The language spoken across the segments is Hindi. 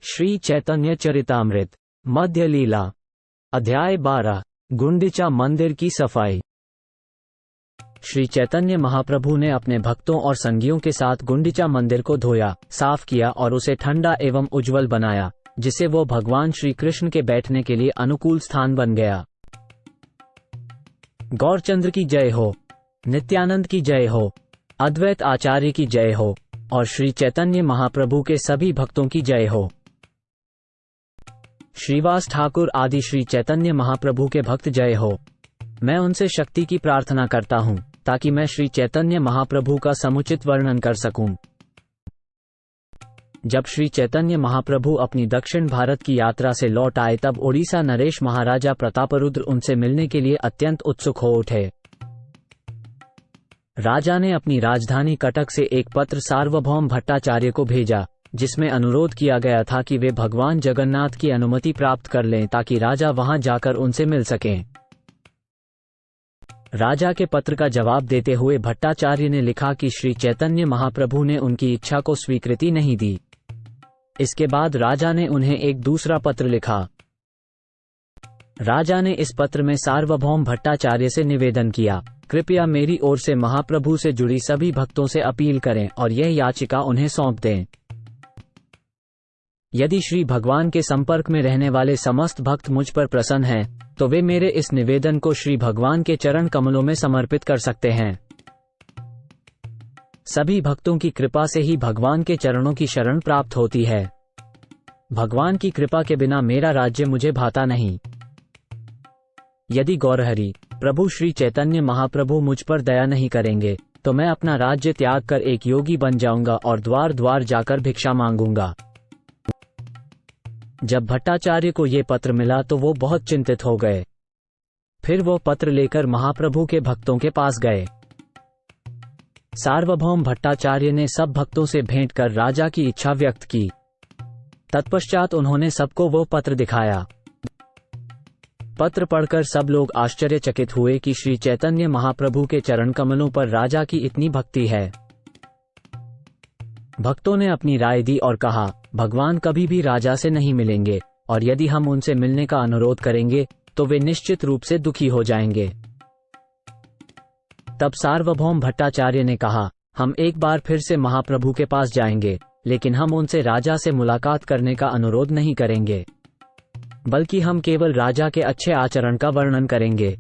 श्री चैतन्य चरितामृत मध्य लीला अध्याय 12 गुंडीचा मंदिर की सफाई। श्री चैतन्य महाप्रभु ने अपने भक्तों और संगियों के साथ गुंडीचा मंदिर को धोया, साफ किया और उसे ठंडा एवं उज्जवल बनाया, जिससे वो भगवान श्री कृष्ण के बैठने के लिए अनुकूल स्थान बन गया। गौरचंद्र की जय हो, नित्यानंद की जय हो, अद्वैत आचार्य की जय हो और श्री चैतन्य महाप्रभु के सभी भक्तों की जय हो। श्रीवास ठाकुर आदि श्री चैतन्य महाप्रभु के भक्त जय हो। मैं उनसे शक्ति की प्रार्थना करता हूँ ताकि मैं श्री चैतन्य महाप्रभु का समुचित वर्णन कर सकूं। जब श्री चैतन्य महाप्रभु अपनी दक्षिण भारत की यात्रा से लौट आए तब ओडिशा नरेश महाराजा प्रतापरुद्र उनसे मिलने के लिए अत्यंत उत्सुक हो उठे। राजा ने अपनी राजधानी कटक से एक पत्र सार्वभौम भट्टाचार्य को भेजा, जिसमें अनुरोध किया गया था कि वे भगवान जगन्नाथ की अनुमति प्राप्त कर लें ताकि राजा वहां जाकर उनसे मिल सकें। राजा के पत्र का जवाब देते हुए भट्टाचार्य ने लिखा कि श्री चैतन्य महाप्रभु ने उनकी इच्छा को स्वीकृति नहीं दी। इसके बाद राजा ने उन्हें एक दूसरा पत्र लिखा। राजा ने इस पत्र में सार्वभौम भट्टाचार्य से निवेदन किया, कृपया मेरी ओर से महाप्रभु से जुड़ी सभी भक्तों से अपील करें और यह याचिका उन्हें सौंप दें। यदि श्री भगवान के संपर्क में रहने वाले समस्त भक्त मुझ पर प्रसन्न हैं, तो वे मेरे इस निवेदन को श्री भगवान के चरण कमलों में समर्पित कर सकते हैं। सभी भक्तों की कृपा से ही भगवान के चरणों की शरण प्राप्त होती है। भगवान की कृपा के बिना मेरा राज्य मुझे भाता नहीं। यदि गौरहरि प्रभु श्री चैतन्य महाप्रभु मुझ पर दया नहीं करेंगे, तो मैं अपना राज्य त्याग कर एक योगी बन जाऊंगा और द्वार द्वार जाकर भिक्षा मांगूंगा। जब भट्टाचार्य को ये पत्र मिला तो वो बहुत चिंतित हो गए। फिर वो पत्र लेकर महाप्रभु के भक्तों के पास गए। सार्वभौम भट्टाचार्य ने सब भक्तों से भेंट कर राजा की इच्छा व्यक्त की। तत्पश्चात उन्होंने सबको वो पत्र दिखाया। पत्र पढ़कर सब लोग आश्चर्यचकित हुए कि श्री चैतन्य महाप्रभु के चरण कमलों पर राजा की इतनी भक्ति है। भक्तों ने अपनी राय दी और कहा, भगवान कभी भी राजा से नहीं मिलेंगे और यदि हम उनसे मिलने का अनुरोध करेंगे तो वे निश्चित रूप से दुखी हो जाएंगे। तब सार्वभौम भट्टाचार्य ने कहा, हम एक बार फिर से महाप्रभु के पास जाएंगे, लेकिन हम उनसे राजा से मुलाकात करने का अनुरोध नहीं करेंगे, बल्कि हम केवल राजा के अच्छे आचरण का वर्णन करेंगे।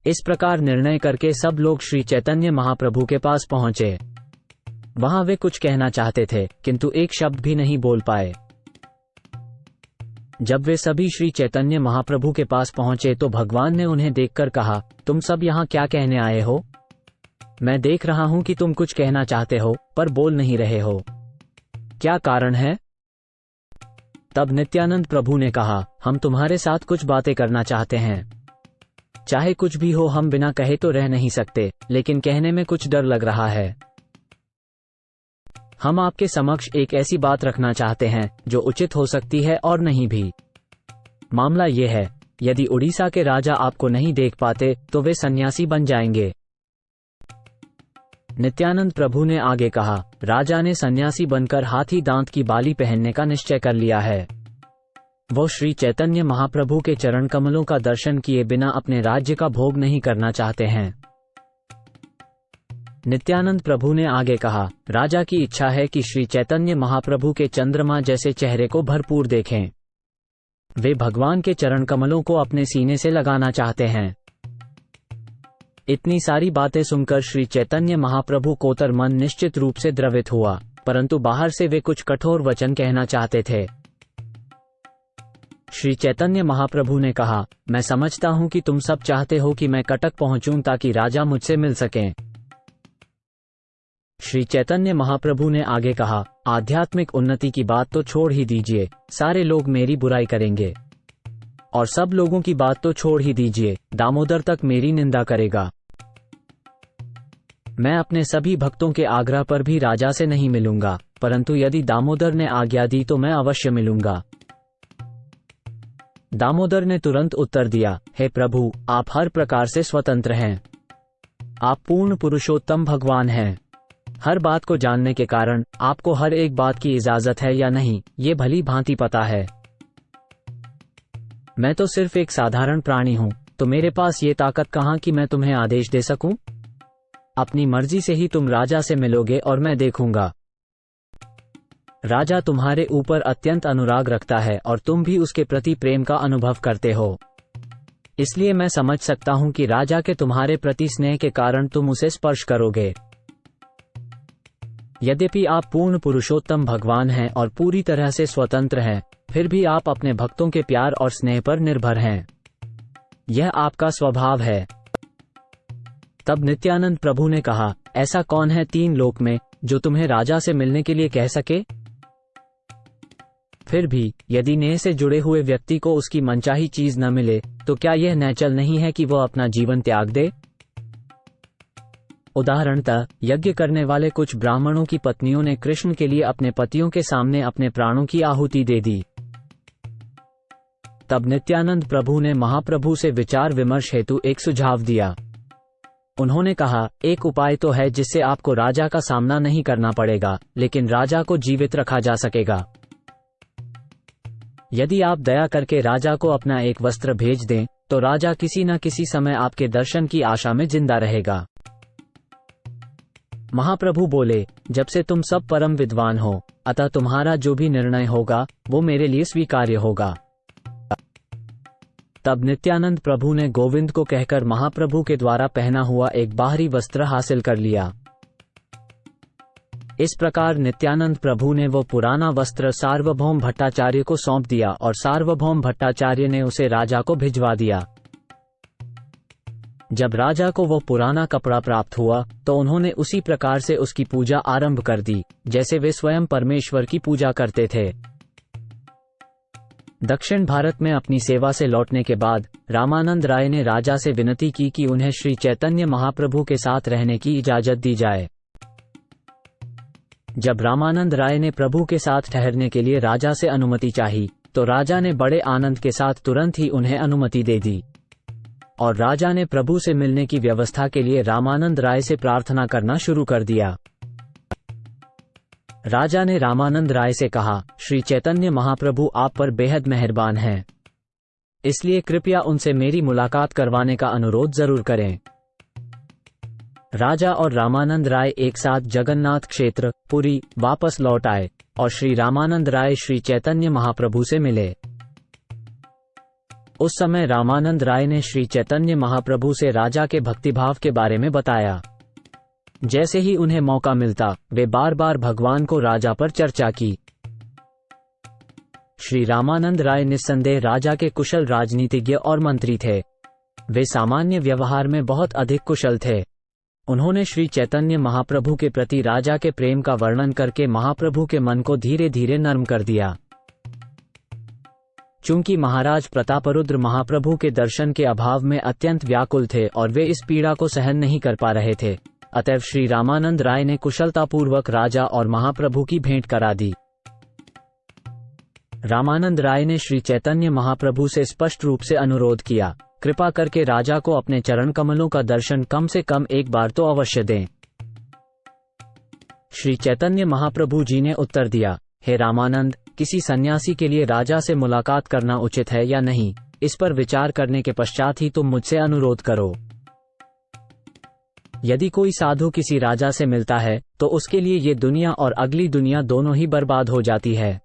इस प्रकार निर्णय करके सब लोग श्री चैतन्य महाप्रभु के पास पहुंचे। वहां वे कुछ कहना चाहते थे, किंतु एक शब्द भी नहीं बोल पाए। जब वे सभी श्री चैतन्य महाप्रभु के पास पहुंचे तो भगवान ने उन्हें देखकर कहा, तुम सब यहाँ क्या कहने आए हो? मैं देख रहा हूं कि तुम कुछ कहना चाहते हो पर बोल नहीं रहे हो। क्या कारण है? तब नित्यानंद प्रभु ने कहा, हम तुम्हारे साथ कुछ बातें करना चाहते हैं। चाहे कुछ भी हो, हम बिना कहे तो रह नहीं सकते, लेकिन कहने में कुछ डर लग रहा है। हम आपके समक्ष एक ऐसी बात रखना चाहते हैं जो उचित हो सकती है और नहीं भी। मामला ये है, यदि उड़ीसा के राजा आपको नहीं देख पाते तो वे सन्यासी बन जाएंगे। नित्यानंद प्रभु ने आगे कहा, राजा ने सन्यासी बनकर हाथी दांत की बाली पहनने का निश्चय कर लिया है। वो श्री चैतन्य महाप्रभु के चरण कमलों का दर्शन किए बिना अपने राज्य का भोग नहीं करना चाहते हैं। नित्यानंद प्रभु ने आगे कहा, राजा की इच्छा है कि श्री चैतन्य महाप्रभु के चंद्रमा जैसे चेहरे को भरपूर देखें। वे भगवान के चरण कमलों को अपने सीने से लगाना चाहते हैं। इतनी सारी बातें सुनकर श्री चैतन्य महाप्रभु कोतर मन निश्चित रूप से द्रवित हुआ, परंतु बाहर से वे कुछ कठोर वचन कहना चाहते थे। श्री चैतन्य महाप्रभु ने कहा, मैं समझता हूं कि तुम सब चाहते हो कि मैं कटक पहुंचूं ताकि राजा मुझसे मिल सकें। श्री चैतन्य महाप्रभु ने आगे कहा, आध्यात्मिक उन्नति की बात तो छोड़ ही दीजिए, सारे लोग मेरी बुराई करेंगे। और सब लोगों की बात तो छोड़ ही दीजिए, दामोदर तक मेरी निंदा करेगा। मैं अपने सभी भक्तों के आग्रह पर भी राजा से नहीं मिलूंगा, परंतु यदि दामोदर ने आज्ञा दी तो मैं अवश्य मिलूंगा। दामोदर ने तुरंत उत्तर दिया, हे प्रभु, आप हर प्रकार से स्वतंत्र हैं। आप पूर्ण पुरुषोत्तम भगवान हैं। हर बात को जानने के कारण आपको हर एक बात की इजाजत है या नहीं, ये भली भांति पता है। मैं तो सिर्फ एक साधारण प्राणी हूँ, तो मेरे पास ये ताकत कहाँ कि मैं तुम्हें आदेश दे सकूं? अपनी मर्जी से ही तुम राजा से मिलोगे और मैं देखूंगा। राजा तुम्हारे ऊपर अत्यंत अनुराग रखता है और तुम भी उसके प्रति प्रेम का अनुभव करते हो, इसलिए मैं समझ सकता हूं कि राजा के तुम्हारे प्रति स्नेह के कारण तुम उसे स्पर्श करोगे। यद्यपि आप पूर्ण पुरुषोत्तम भगवान हैं और पूरी तरह से स्वतंत्र हैं, फिर भी आप अपने भक्तों के प्यार और स्नेह पर निर्भर हैं। यह आपका स्वभाव है। तब नित्यानंद प्रभु ने कहा, ऐसा कौन है 3 लोक में जो तुम्हें राजा से मिलने के लिए कह सके? फिर भी यदि नेह से जुड़े हुए व्यक्ति को उसकी मनचाही चीज न मिले, तो क्या यह नैचल नहीं है कि वह अपना जीवन त्याग दे? उदाहरणतः यज्ञ करने वाले कुछ ब्राह्मणों की पत्नियों ने कृष्ण के लिए अपने पतियों के सामने अपने प्राणों की आहुति दे दी। तब नित्यानंद प्रभु ने महाप्रभु से विचार विमर्श हेतु एक सुझाव दिया। उन्होंने कहा, एक उपाय तो है जिससे आपको राजा का सामना नहीं करना पड़ेगा, लेकिन राजा को जीवित रखा जा सकेगा। यदि आप दया करके राजा को अपना एक वस्त्र भेज दें, तो राजा किसी न किसी समय आपके दर्शन की आशा में जिंदा रहेगा। महाप्रभु बोले, जब से तुम सब परम विद्वान हो, अतः तुम्हारा जो भी निर्णय होगा वो मेरे लिए स्वीकार्य होगा। तब नित्यानंद प्रभु ने गोविंद को कहकर महाप्रभु के द्वारा पहना हुआ एक बाहरी वस्त्र हासिल कर लिया। इस प्रकार नित्यानंद प्रभु ने वो पुराना वस्त्र सार्वभौम भट्टाचार्य को सौंप दिया और सार्वभौम भट्टाचार्य ने उसे राजा को भिजवा दिया। जब राजा को वो पुराना कपड़ा प्राप्त हुआ, तो उन्होंने उसी प्रकार से उसकी पूजा आरंभ कर दी, जैसे वे स्वयं परमेश्वर की पूजा करते थे। दक्षिण भारत में अपनी सेवा से लौटने के बाद रामानंद राय ने राजा से विनती की कि उन्हें श्री चैतन्य महाप्रभु के साथ रहने की इजाजत दी जाए। जब रामानंद राय ने प्रभु के साथ ठहरने के लिए राजा से अनुमति चाही, तो राजा ने बड़े आनंद के साथ तुरंत ही उन्हें अनुमति दे दी और राजा ने प्रभु से मिलने की व्यवस्था के लिए रामानंद राय से प्रार्थना करना शुरू कर दिया। राजा ने रामानंद राय से कहा, श्री चैतन्य महाप्रभु आप पर बेहद मेहरबान हैं, इसलिए कृपया उनसे मेरी मुलाकात करवाने का अनुरोध जरूर करें। राजा और रामानंद राय एक साथ जगन्नाथ क्षेत्र पुरी वापस लौट आए और श्री रामानंद राय श्री चैतन्य महाप्रभु से मिले। उस समय रामानंद राय ने श्री चैतन्य महाप्रभु से राजा के भक्तिभाव के बारे में बताया। जैसे ही उन्हें मौका मिलता, वे बार बार भगवान को राजा पर चर्चा की। श्री रामानंद राय निस्संदेह राजा के कुशल राजनीतिज्ञ और मंत्री थे। वे सामान्य व्यवहार में बहुत अधिक कुशल थे। उन्होंने श्री चैतन्य महाप्रभु के प्रति राजा के प्रेम का वर्णन करके महाप्रभु के मन को धीरे धीरे नर्म कर दिया। चूंकि महाराज प्रतापरुद्र महाप्रभु के दर्शन के अभाव में अत्यंत व्याकुल थे और वे इस पीड़ा को सहन नहीं कर पा रहे थे, अतएव श्री रामानंद राय ने कुशलतापूर्वक राजा और महाप्रभु की भेंट करा दी। रामानंद राय ने श्री चैतन्य महाप्रभु से स्पष्ट रूप से अनुरोध किया, कृपा करके राजा को अपने चरण कमलों का दर्शन कम से कम एक बार तो अवश्य दें। श्री चैतन्य महाप्रभु जी ने उत्तर दिया, हे रामानंद, किसी सन्यासी के लिए राजा से मुलाकात करना उचित है या नहीं, इस पर विचार करने के पश्चात ही तुम मुझसे अनुरोध करो। यदि कोई साधु किसी राजा से मिलता है, तो उसके लिए ये दुनिया और अगली दुनिया दोनों ही बर्बाद हो जाती है।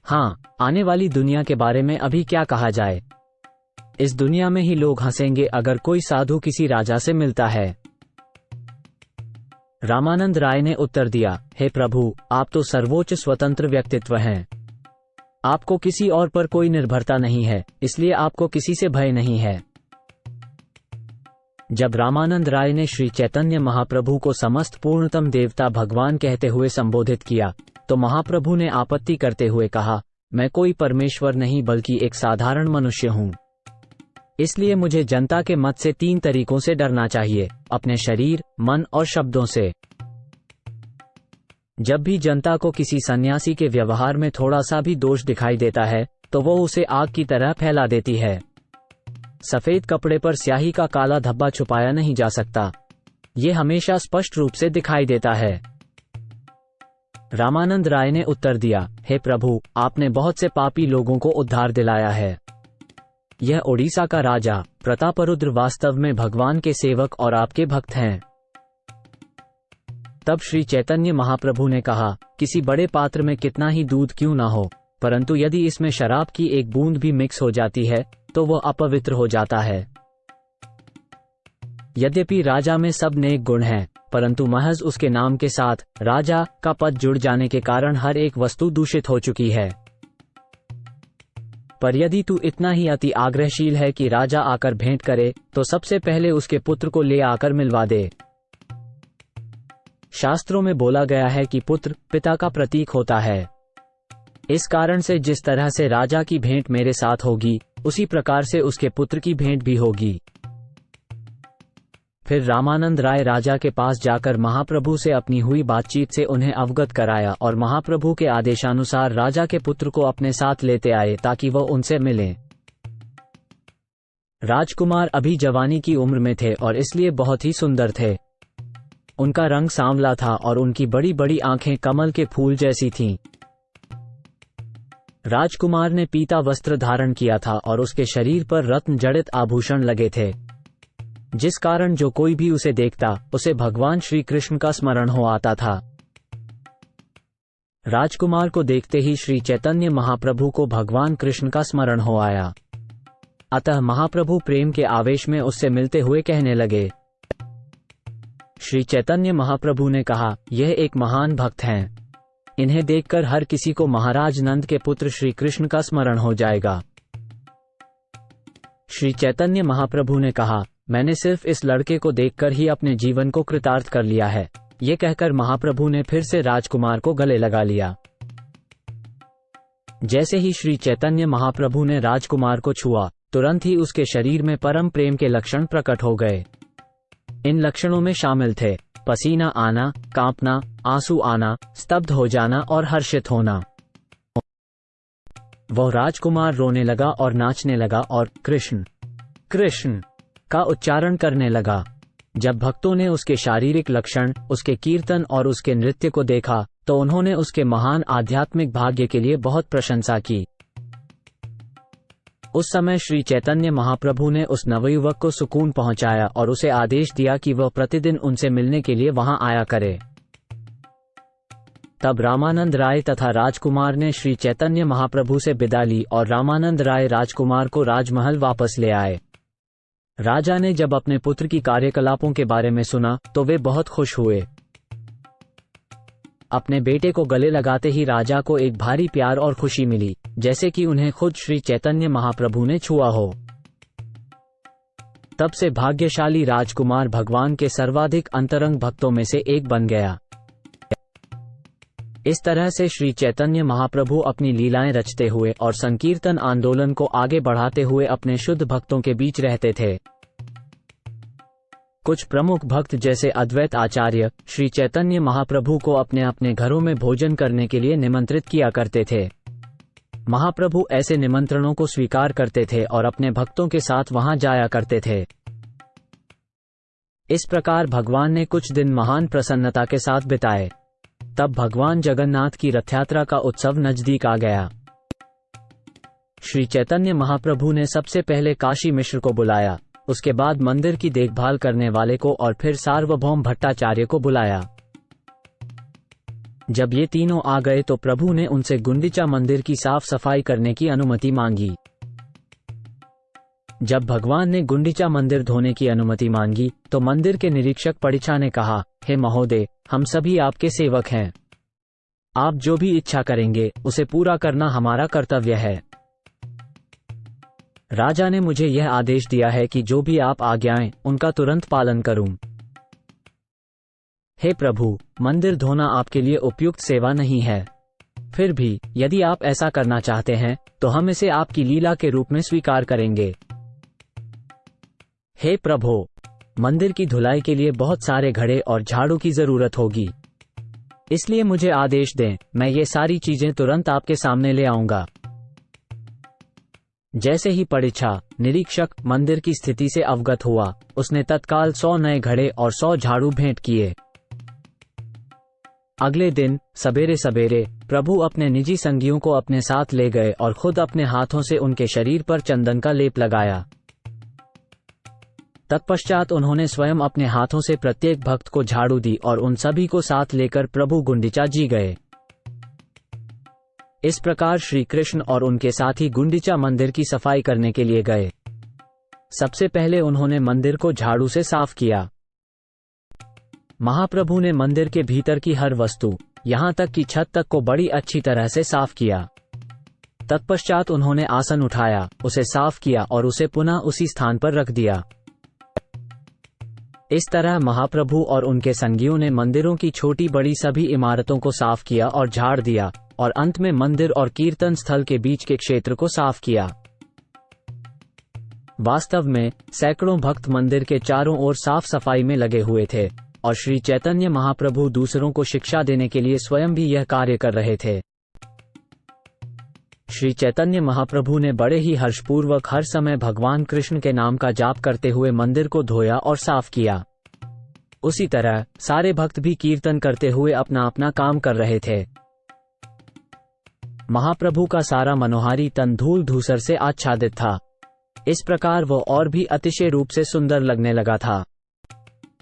हाँ, आने वाली दुनिया के बारे में अभी क्या कहा जाए। इस दुनिया में ही लोग हंसेंगे अगर कोई साधु किसी राजा से मिलता है। रामानंद राय ने उत्तर दिया, हे प्रभु, आप तो सर्वोच्च स्वतंत्र व्यक्तित्व हैं। आपको किसी और पर कोई निर्भरता नहीं है, इसलिए आपको किसी से भय नहीं है। जब रामानंद राय ने श्री चैतन्य महाप्रभु को समस्त पूर्णतम देवता भगवान कहते हुए संबोधित किया, तो महाप्रभु ने आपत्ति करते हुए कहा, मैं कोई परमेश्वर नहीं बल्कि एक साधारण मनुष्य हूँ। इसलिए मुझे जनता के मत से 3 तरीकों से डरना चाहिए, अपने शरीर, मन और शब्दों से। जब भी जनता को किसी सन्यासी के व्यवहार में थोड़ा सा भी दोष दिखाई देता है, तो वो उसे आग की तरह फैला देती है। सफेद कपड़े पर स्याही का काला धब्बा छुपाया नहीं जा सकता। ये हमेशा स्पष्ट रूप से दिखाई देता है। रामानंद राय ने उत्तर दिया, हे प्रभु, आपने बहुत से पापी लोगों को उद्धार दिलाया है। यह ओडिशा का राजा प्रतापरुद्र वास्तव में भगवान के सेवक और आपके भक्त हैं। तब श्री चैतन्य महाप्रभु ने कहा, किसी बड़े पात्र में कितना ही दूध क्यों ना हो, परंतु यदि इसमें शराब की एक बूंद भी मिक्स हो जाती है तो वह अपवित्र हो जाता है। यद्यपि राजा में सब नेक गुण हैं, परंतु महज उसके नाम के साथ राजा का पद जुड़ जाने के कारण हर एक वस्तु दूषित हो चुकी है। पर यदि तू इतना ही अति आग्रहशील है कि राजा आकर भेंट करे, तो सबसे पहले उसके पुत्र को ले आकर मिलवा दे। शास्त्रों में बोला गया है कि पुत्र पिता का प्रतीक होता है। इस कारण से जिस तरह से राजा की भेंट मेरे साथ होगी, उसी प्रकार से उसके पुत्र की भेंट भी होगी। फिर रामानंद राय राजा के पास जाकर महाप्रभु से अपनी हुई बातचीत से उन्हें अवगत कराया और महाप्रभु के आदेशानुसार राजा के पुत्र को अपने साथ लेते आए ताकि वह उनसे मिलें। राजकुमार अभी जवानी की उम्र में थे और इसलिए बहुत ही सुंदर थे। उनका रंग सांवला था और उनकी बड़ी बड़ी आंखें कमल के फूल जैसी थीं। राजकुमार ने पीता वस्त्र धारण किया था और उसके शरीर पर रत्न जड़ित आभूषण लगे थे, जिस कारण जो कोई भी उसे देखता उसे भगवान श्री कृष्ण का स्मरण हो आता था। राजकुमार को देखते ही श्री चैतन्य महाप्रभु को भगवान कृष्ण का स्मरण हो आया। अतः महाप्रभु प्रेम के आवेश में उससे मिलते हुए कहने लगे। श्री चैतन्य महाप्रभु ने कहा, यह एक महान भक्त हैं। इन्हें देखकर हर किसी को महाराज नंद के पुत्र श्री कृष्ण का स्मरण हो जाएगा। श्री चैतन्य महाप्रभु ने कहा, मैंने सिर्फ इस लड़के को देखकर ही अपने जीवन को कृतार्थ कर लिया है। ये कहकर महाप्रभु ने फिर से राजकुमार को गले लगा लिया। जैसे ही श्री चैतन्य महाप्रभु ने राजकुमार को छुआ, तुरंत ही उसके शरीर में परम प्रेम के लक्षण प्रकट हो गए। इन लक्षणों में शामिल थे पसीना आना, कांपना, आंसू आना, स्तब्ध हो जाना और हर्षित होना। वह राजकुमार रोने लगा और नाचने लगा और कृष्ण कृष्ण का उच्चारण करने लगा। जब भक्तों ने उसके शारीरिक लक्षण, उसके कीर्तन और उसके नृत्य को देखा तो उन्होंने उसके महान आध्यात्मिक भाग्य के लिए बहुत प्रशंसा की। उस समय श्री चैतन्य महाप्रभु ने उस नवयुवक को सुकून पहुंचाया और उसे आदेश दिया कि वह प्रतिदिन उनसे मिलने के लिए वहां आया करे। तब रामानंद राय तथा राजकुमार ने श्री चैतन्य महाप्रभु से विदा ली और रामानंद राय राजकुमार को राजमहल वापस ले आए। राजा ने जब अपने पुत्र की कार्यकलापों के बारे में सुना तो वे बहुत खुश हुए। अपने बेटे को गले लगाते ही राजा को एक भारी प्यार और खुशी मिली, जैसे कि उन्हें खुद श्री चैतन्य महाप्रभु ने छुआ हो। तब से भाग्यशाली राजकुमार भगवान के सर्वाधिक अंतरंग भक्तों में से एक बन गया। इस तरह से श्री चैतन्य महाप्रभु अपनी लीलाएं रचते हुए और संकीर्तन आंदोलन को आगे बढ़ाते हुए अपने शुद्ध भक्तों के बीच रहते थे। कुछ प्रमुख भक्त जैसे अद्वैत आचार्य श्री चैतन्य महाप्रभु को अपने अपने घरों में भोजन करने के लिए निमंत्रित किया करते थे। महाप्रभु ऐसे निमंत्रणों को स्वीकार करते थे और अपने भक्तों के साथ वहां जाया करते थे। इस प्रकार भगवान ने कुछ दिन महान प्रसन्नता के साथ बिताए। तब भगवान जगन्नाथ की रथयात्रा का उत्सव नजदीक आ गया। श्री चैतन्य महाप्रभु ने सबसे पहले काशी मिश्र को बुलाया, उसके बाद मंदिर की देखभाल करने वाले को और फिर सार्वभौम भट्टाचार्य को बुलाया। जब ये तीनों आ गए तो प्रभु ने उनसे गुंडीचा मंदिर की साफ सफाई करने की अनुमति मांगी। जब भगवान ने गुंडीचा मंदिर धोने की अनुमति मांगी तो मंदिर के निरीक्षक परीक्षा ने कहा, हे महोदय, हम सभी आपके सेवक हैं। आप जो भी इच्छा करेंगे उसे पूरा करना हमारा कर्तव्य है। राजा ने मुझे यह आदेश दिया है कि जो भी आप आज्ञाएं उनका तुरंत पालन करूं। हे प्रभु, मंदिर धोना आपके लिए उपयुक्त सेवा नहीं है। फिर भी यदि आप ऐसा करना चाहते हैं तो हम इसे आपकी लीला के रूप में स्वीकार करेंगे। हे प्रभु, मंदिर की धुलाई के लिए बहुत सारे घड़े और झाड़ू की जरूरत होगी, इसलिए मुझे आदेश दें, मैं ये सारी चीजें तुरंत आपके सामने ले आऊंगा। जैसे ही परीक्षा निरीक्षक मंदिर की स्थिति से अवगत हुआ, उसने तत्काल 100 नए घड़े और 100 झाड़ू भेंट किए। अगले दिन सवेरे सवेरे प्रभु अपने निजी संगियों को अपने साथ ले गए और खुद अपने हाथों से उनके शरीर पर चंदन का लेप लगाया। तत्पश्चात उन्होंने स्वयं अपने हाथों से प्रत्येक भक्त को झाड़ू दी और उन सभी को साथ लेकर प्रभु गुंडिचा जी गए। इस प्रकार श्री कृष्ण और उनके साथी गुंडिचा मंदिर की सफाई करने के लिए गए। सबसे पहले उन्होंने मंदिर को झाड़ू से साफ किया। महाप्रभु ने मंदिर के भीतर की हर वस्तु, यहाँ तक कि छत तक को बड़ी अच्छी तरह से साफ किया। तत्पश्चात उन्होंने आसन उठाया, उसे साफ किया और उसे पुनः उसी स्थान पर रख दिया। इस तरह महाप्रभु और उनके संगियों ने मंदिरों की छोटी बड़ी सभी इमारतों को साफ किया और झाड़ दिया और अंत में मंदिर और कीर्तन स्थल के बीच के क्षेत्र को साफ किया। वास्तव में सैकड़ों भक्त मंदिर के चारों ओर साफ सफाई में लगे हुए थे और श्री चैतन्य महाप्रभु दूसरों को शिक्षा देने के लिए स्वयं भी यह कार्य कर रहे थे। श्री चैतन्य महाप्रभु ने बड़े ही हर्षपूर्वक हर समय भगवान कृष्ण के नाम का जाप करते हुए मंदिर को धोया और साफ किया। उसी तरह सारे भक्त भी कीर्तन करते हुए अपना अपना काम कर रहे थे। महाप्रभु का सारा मनोहारी तन धूल धूसर से आच्छादित था। इस प्रकार वो और भी अतिशय रूप से सुंदर लगने लगा था।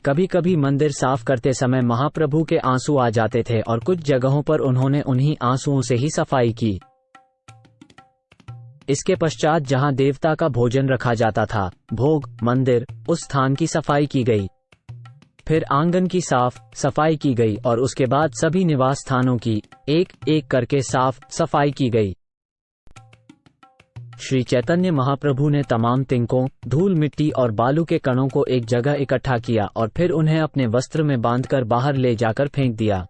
कभी कभी मंदिर साफ करते समय महाप्रभु के आंसू आ जाते थे और कुछ जगहों पर उन्होंने उन्हीं आंसुओं से ही सफाई की। इसके पश्चात जहां देवता का भोजन रखा जाता था, भोग मंदिर, उस स्थान की सफाई की गई। फिर आंगन की साफ सफाई की गई और उसके बाद सभी निवास स्थानों की एक एक करके साफ सफाई की गई। श्री चैतन्य महाप्रभु ने तमाम तिनकों, धूल मिट्टी और बालू के कणों को एक जगह इकट्ठा किया और फिर उन्हें अपने वस्त्र में बांधकर बाहर ले जाकर फेंक दिया।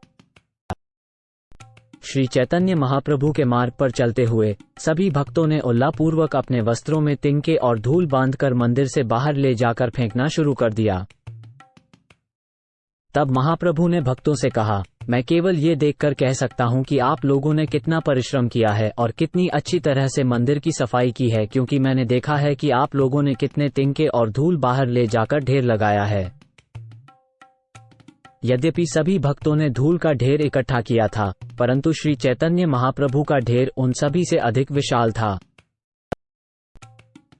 श्री चैतन्य महाप्रभु के मार्ग पर चलते हुए सभी भक्तों ने उल्लासपूर्वक अपने वस्त्रों में तिनके और धूल बांधकर मंदिर से बाहर ले जाकर फेंकना शुरू कर दिया। तब महाप्रभु ने भक्तों से कहा, मैं केवल ये देखकर कह सकता हूँ कि आप लोगों ने कितना परिश्रम किया है और कितनी अच्छी तरह से मंदिर की सफाई की है, क्योंकि मैंने देखा है कि आप लोगों ने कितने तिनके और धूल बाहर ले जाकर ढेर लगाया है। यद्यपि सभी भक्तों ने धूल का ढेर इकट्ठा किया था, परंतु श्री चैतन्य महाप्रभु का ढेर उन सभी से अधिक विशाल था।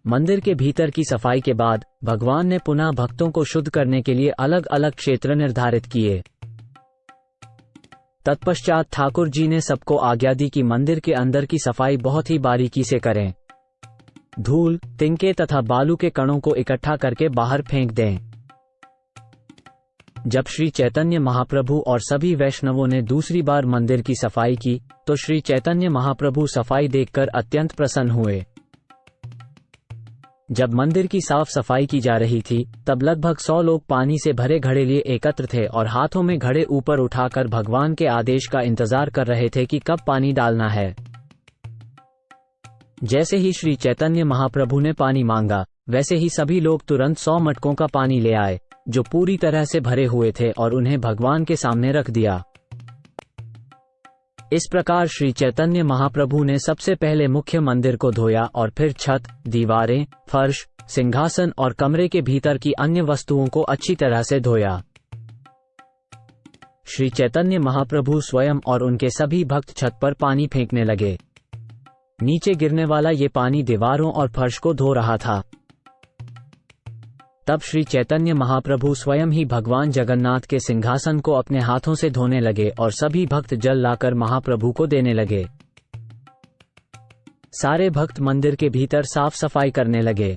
मंदिर के भीतर की सफाई के बाद भगवान ने पुनः भक्तों को शुद्ध करने के लिए अलग अलग क्षेत्र निर्धारित किए। तत्पश्चात ठाकुर जी ने सबको आज्ञा दी कि मंदिर के अंदर की सफाई बहुत ही बारीकी से करें। धूल, तिनके तथा बालू के कणों को इकट्ठा करके बाहर फेंक दें। जब श्री चैतन्य महाप्रभु और सभी वैष्णवों ने दूसरी बार मंदिर की सफाई की तो श्री चैतन्य महाप्रभु सफाई देखकर अत्यंत प्रसन्न हुए। जब मंदिर की साफ सफाई की जा रही थी तब लगभग 100 लोग पानी से भरे घड़े लिए एकत्र थे और हाथों में घड़े ऊपर उठाकर भगवान के आदेश का इंतजार कर रहे थे कि कब पानी डालना है। जैसे ही श्री चैतन्य महाप्रभु ने पानी मांगा, वैसे ही सभी लोग तुरंत 100 मटकों का पानी ले आए जो पूरी तरह से भरे हुए थे और उन्हें भगवान के सामने रख दिया। इस प्रकार श्री चैतन्य महाप्रभु ने सबसे पहले मुख्य मंदिर को धोया और फिर छत, दीवारें, फर्श, सिंहासन और कमरे के भीतर की अन्य वस्तुओं को अच्छी तरह से धोया। श्री चैतन्य महाप्रभु स्वयं और उनके सभी भक्त छत पर पानी फेंकने लगे। नीचे गिरने वाला ये पानी दीवारों और फर्श को धो रहा था। तब श्री चैतन्य महाप्रभु स्वयं ही भगवान जगन्नाथ के सिंहासन को अपने हाथों से धोने लगे और सभी भक्त जल लाकर महाप्रभु को देने लगे। सारे भक्त मंदिर के भीतर साफ सफाई करने लगे।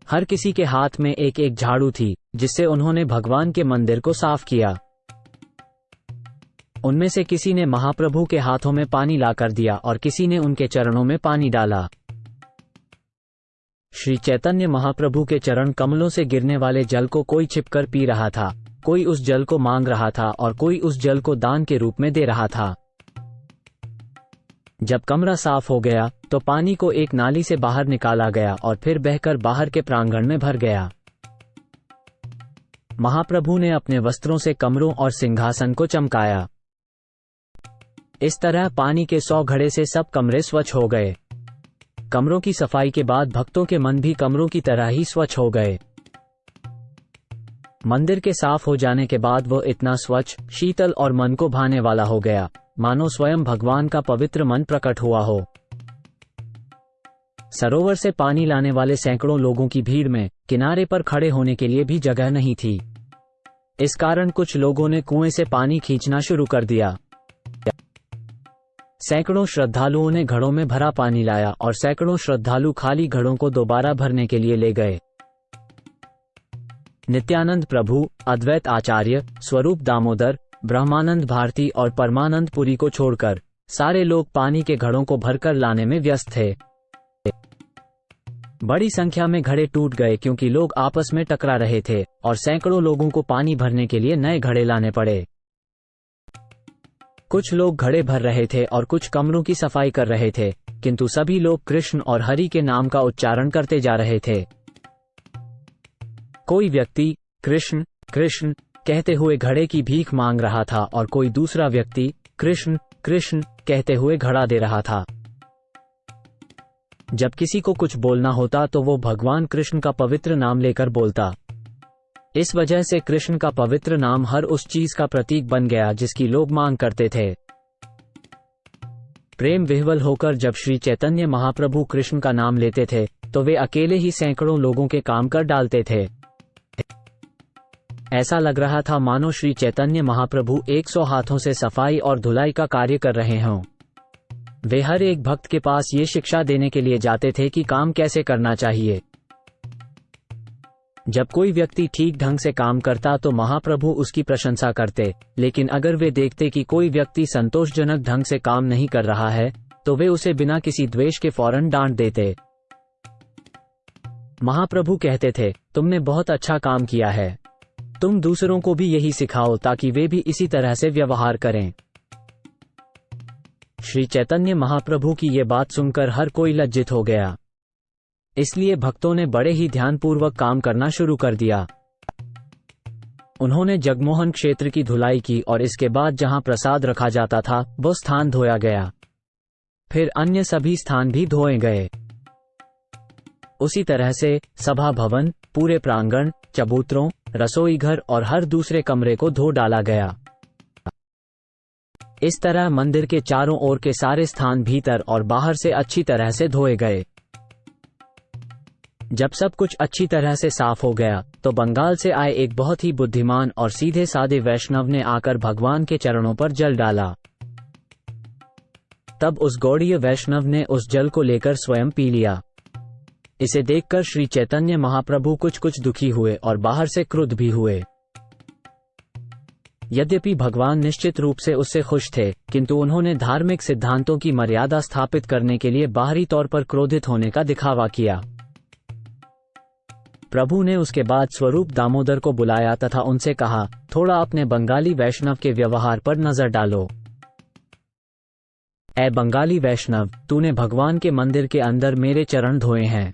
हर किसी के हाथ में एक एक झाड़ू थी जिससे उन्होंने भगवान के मंदिर को साफ किया। उनमें से किसी ने महाप्रभु के हाथों में पानी लाकर दिया और किसी ने उनके चरणों में पानी डाला। श्री चैतन्य महाप्रभु के चरण कमलों से गिरने वाले जल को कोई छिपकर पी रहा था, कोई उस जल को मांग रहा था और कोई उस जल को दान के रूप में दे रहा था। जब कमरा साफ हो गया तो पानी को एक नाली से बाहर निकाला गया और फिर बहकर बाहर के प्रांगण में भर गया। महाप्रभु ने अपने वस्त्रों से कमरों और सिंहासन को चमकाया। इस तरह पानी के 100 घड़े से सब कमरे स्वच्छ हो गए। कमरों की सफाई के बाद भक्तों के मन भी कमरों की तरह ही स्वच्छ हो गए। मंदिर के साफ हो जाने के बाद वो इतना स्वच्छ, शीतल और मन को भाने वाला हो गया, मानो स्वयं भगवान का पवित्र मन प्रकट हुआ हो। सरोवर से पानी लाने वाले सैकड़ों लोगों की भीड़ में किनारे पर खड़े होने के लिए भी जगह नहीं थी। इस कारण कुछ लोगों ने कुएं से पानी खींचना शुरू कर दिया। सैकड़ों श्रद्धालुओं ने घड़ों में भरा पानी लाया और सैकड़ों श्रद्धालु खाली घड़ों को दोबारा भरने के लिए ले गए। नित्यानंद प्रभु, अद्वैत आचार्य, स्वरूप दामोदर, ब्रह्मानंद भारती और परमानंद पुरी को छोड़कर सारे लोग पानी के घड़ों को भरकर लाने में व्यस्त थे। बड़ी संख्या में घड़े टूट गए क्योंकि लोग आपस में टकरा रहे थे और सैकड़ों लोगों को पानी भरने के लिए नए घड़े लाने पड़े। कुछ लोग घड़े भर रहे थे और कुछ कमरों की सफाई कर रहे थे, किंतु सभी लोग कृष्ण और हरि के नाम का उच्चारण करते जा रहे थे। कोई व्यक्ति कृष्ण कृष्ण कहते हुए घड़े की भीख मांग रहा था और कोई दूसरा व्यक्ति कृष्ण कृष्ण कहते हुए घड़ा दे रहा था। जब किसी को कुछ बोलना होता तो वो भगवान कृष्ण का पवित्र नाम लेकर बोलता। इस वजह से कृष्ण का पवित्र नाम हर उस चीज का प्रतीक बन गया जिसकी लोग मांग करते थे। प्रेम विह्वल होकर जब श्री चैतन्य महाप्रभु कृष्ण का नाम लेते थे तो वे अकेले ही सैकड़ों लोगों के काम कर डालते थे। ऐसा लग रहा था मानो श्री चैतन्य महाप्रभु 100 हाथों से सफाई और धुलाई का कार्य कर रहे हों। वे हर एक भक्त के पास ये शिक्षा देने के लिए जाते थे कि काम कैसे करना चाहिए। जब कोई व्यक्ति ठीक ढंग से काम करता तो महाप्रभु उसकी प्रशंसा करते, लेकिन अगर वे देखते कि कोई व्यक्ति संतोषजनक ढंग से काम नहीं कर रहा है तो वे उसे बिना किसी द्वेष के फौरन डांट देते। महाप्रभु कहते थे, तुमने बहुत अच्छा काम किया है, तुम दूसरों को भी यही सिखाओ ताकि वे भी इसी तरह से व्यवहार करें। श्री चैतन्य महाप्रभु की ये बात सुनकर हर कोई लज्जित हो गया। इसलिए भक्तों ने बड़े ही ध्यानपूर्वक काम करना शुरू कर दिया। उन्होंने जगमोहन क्षेत्र की धुलाई की और इसके बाद जहां प्रसाद रखा जाता था वो स्थान धोया गया। फिर अन्य सभी स्थान भी धोए गए। उसी तरह से सभा भवन, पूरे प्रांगण, चबूतरों, रसोई घर और हर दूसरे कमरे को धो डाला गया। इस तरह मंदिर के चारों ओर के सारे स्थान भीतर और बाहर से अच्छी तरह से धोए गए। जब सब कुछ अच्छी तरह से साफ हो गया तो बंगाल से आए एक बहुत ही बुद्धिमान और सीधे साधे वैष्णव ने आकर भगवान के चरणों पर जल डाला। तब उस गौड़ीय वैष्णव ने उस जल को लेकर स्वयं पी लिया। इसे देखकर श्री चैतन्य महाप्रभु कुछ दुखी हुए और बाहर से क्रुद्ध भी हुए। यद्यपि भगवान निश्चित रूप से उससे खुश थे, किंतु उन्होंने धार्मिक सिद्धांतों की मर्यादा स्थापित करने के लिए बाहरी तौर पर क्रोधित होने का दिखावा किया। प्रभु ने उसके बाद स्वरूप दामोदर को बुलाया तथा उनसे कहा, थोड़ा अपने बंगाली वैष्णव के व्यवहार पर नजर डालो। ऐ बंगाली वैष्णव, तूने भगवान के मंदिर के अंदर मेरे चरण धोए हैं।